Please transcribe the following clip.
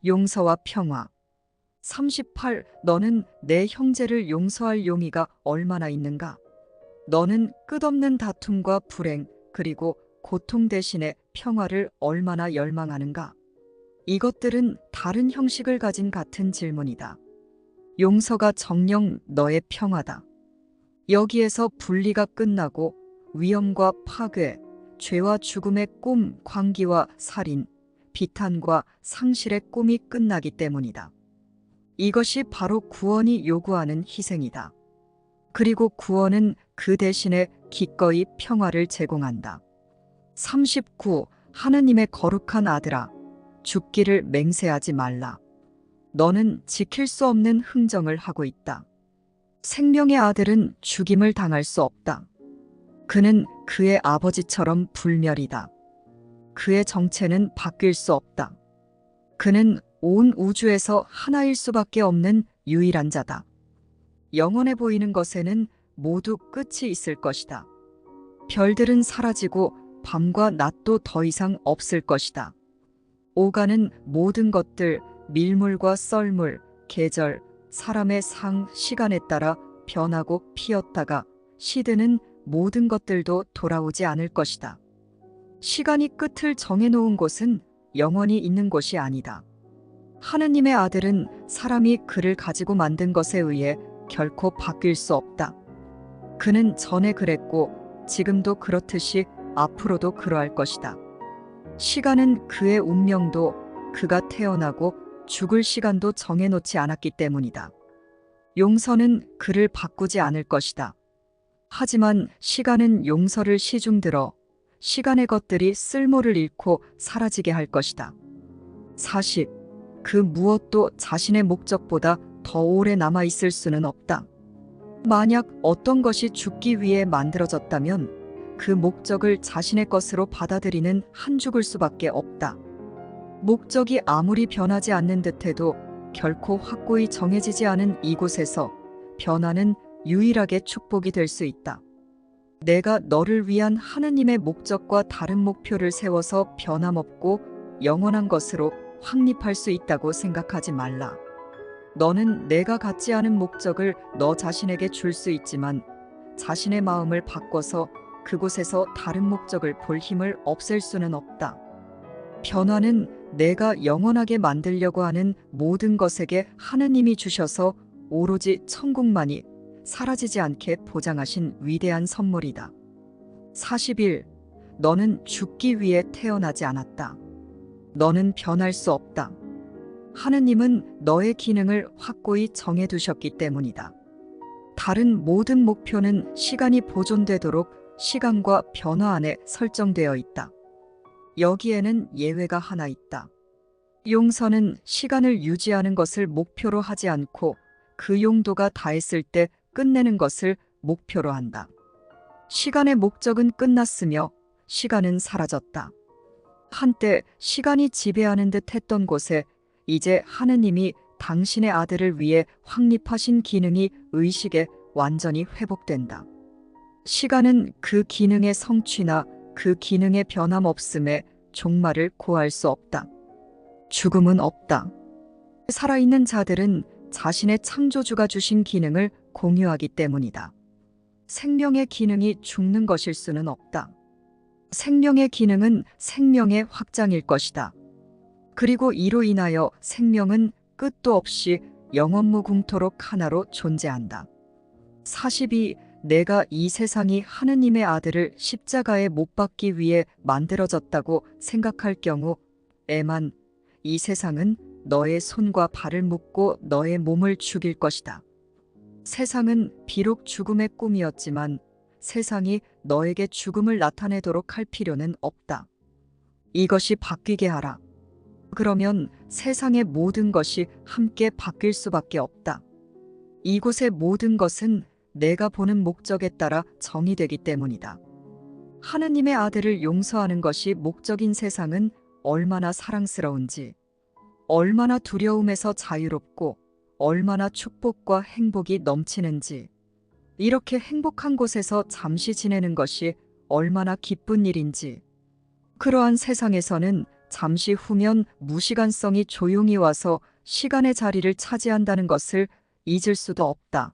용서와 평화. 38. 너는 내 형제를 용서할 용의가 얼마나 있는가? 너는 끝없는 다툼과 불행, 그리고 고통 대신에 평화를 얼마나 열망하는가? 이것들은 다른 형식을 가진 같은 질문이다. 용서가 정녕 너의 평화다. 여기에서 분리가 끝나고 위험과 파괴, 죄와 죽음의 꿈, 광기와 살인, 비탄과 상실의 꿈이 끝나기 때문이다. 이것이 바로 구원이 요구하는 희생이다. 그리고 구원은 그 대신에 기꺼이 평화를 제공한다. 39. 하느님의 거룩한 아들아, 죽기를 맹세하지 말라. 너는 지킬 수 없는 흥정을 하고 있다. 생명의 아들은 죽임을 당할 수 없다. 그는 그의 아버지처럼 불멸이다. 그의 정체는 바뀔 수 없다. 그는 온 우주에서 하나일 수밖에 없는 유일한 자다. 영원해 보이는 것에는 모두 끝이 있을 것이다. 별들은 사라지고 밤과 낮도 더 이상 없을 것이다. 오가는 모든 것들, 밀물과 썰물, 계절, 사람의 상, 시간에 따라 변하고 피었다가 시드는 모든 것들도 돌아오지 않을 것이다. 시간이 끝을 정해놓은 곳은 영원히 있는 곳이 아니다. 하느님의 아들은 사람이 그를 가지고 만든 것에 의해 결코 바뀔 수 없다. 그는 전에 그랬고 지금도 그렇듯이 앞으로도 그러할 것이다. 시간은 그의 운명도 그가 태어나고 죽을 시간도 정해놓지 않았기 때문이다. 용서는 그를 바꾸지 않을 것이다. 하지만 시간은 용서를 시중들어 시간의 것들이 쓸모를 잃고 사라지게 할 것이다. 40. 그 무엇도 자신의 목적보다 더 오래 남아있을 수는 없다. 만약 어떤 것이 죽기 위해 만들어졌다면 그 목적을 자신의 것으로 받아들이는 한 죽을 수밖에 없다. 목적이 아무리 변하지 않는 듯해도 결코 확고히 정해지지 않은 이곳에서 변화는 유일하게 축복이 될 수 있다. 내가 너를 위한 하느님의 목적과 다른 목표를 세워서 변함없고 영원한 것으로 확립할 수 있다고 생각하지 말라. 너는 내가 갖지 않은 목적을 너 자신에게 줄 수 있지만 자신의 마음을 바꿔서 그곳에서 다른 목적을 볼 힘을 없앨 수는 없다. 변화는 내가 영원하게 만들려고 하는 모든 것에게 하느님이 주셔서 오로지 천국만이 사라지지 않게 보장하신 위대한 선물이다. 41. 너는 죽기 위해 태어나지 않았다. 너는 변할 수 없다. 하느님은 너의 기능을 확고히 정해두셨기 때문이다. 다른 모든 목표는 시간이 보존되도록 시간과 변화 안에 설정되어 있다. 여기에는 예외가 하나 있다. 용서는 시간을 유지하는 것을 목표로 하지 않고 그 용도가 다했을 때 끝내는 것을 목표로 한다. 시간의 목적은 끝났으며 시간은 사라졌다. 한때 시간이 지배하는 듯 했던 곳에 이제 하느님이 당신의 아들을 위해 확립하신 기능이 의식에 완전히 회복된다. 시간은 그 기능의 성취나 그 기능의 변함없음에 종말을 고할 수 없다. 죽음은 없다. 살아있는 자들은 자신의 창조주가 주신 기능을 공유하기 때문이다. 생명의 기능이 죽는 것일 수는 없다. 생명의 기능은 생명의 확장일 것이다. 그리고 이로 인하여 생명은 끝도 없이 영원무궁토록 하나로 존재한다. 42. 내가 이 세상이 하느님의 아들을 십자가에 못 박기 위해 만들어졌다고 생각할 경우 에만 이 세상은 너의 손과 발을 묶고 너의 몸을 죽일 것이다. 세상은 비록 죽음의 꿈이었지만 세상이 너에게 죽음을 나타내도록 할 필요는 없다. 이것이 바뀌게 하라. 그러면 세상의 모든 것이 함께 바뀔 수밖에 없다. 이곳의 모든 것은 내가 보는 목적에 따라 정의되기 때문이다. 하느님의 아들을 용서하는 것이 목적인 세상은 얼마나 사랑스러운지, 얼마나 두려움에서 자유롭고 얼마나 축복과 행복이 넘치는지, 이렇게 행복한 곳에서 잠시 지내는 것이 얼마나 기쁜 일인지, 그러한 세상에서는 잠시 후면 무시간성이 조용히 와서 시간의 자리를 차지한다는 것을 잊을 수도 없다.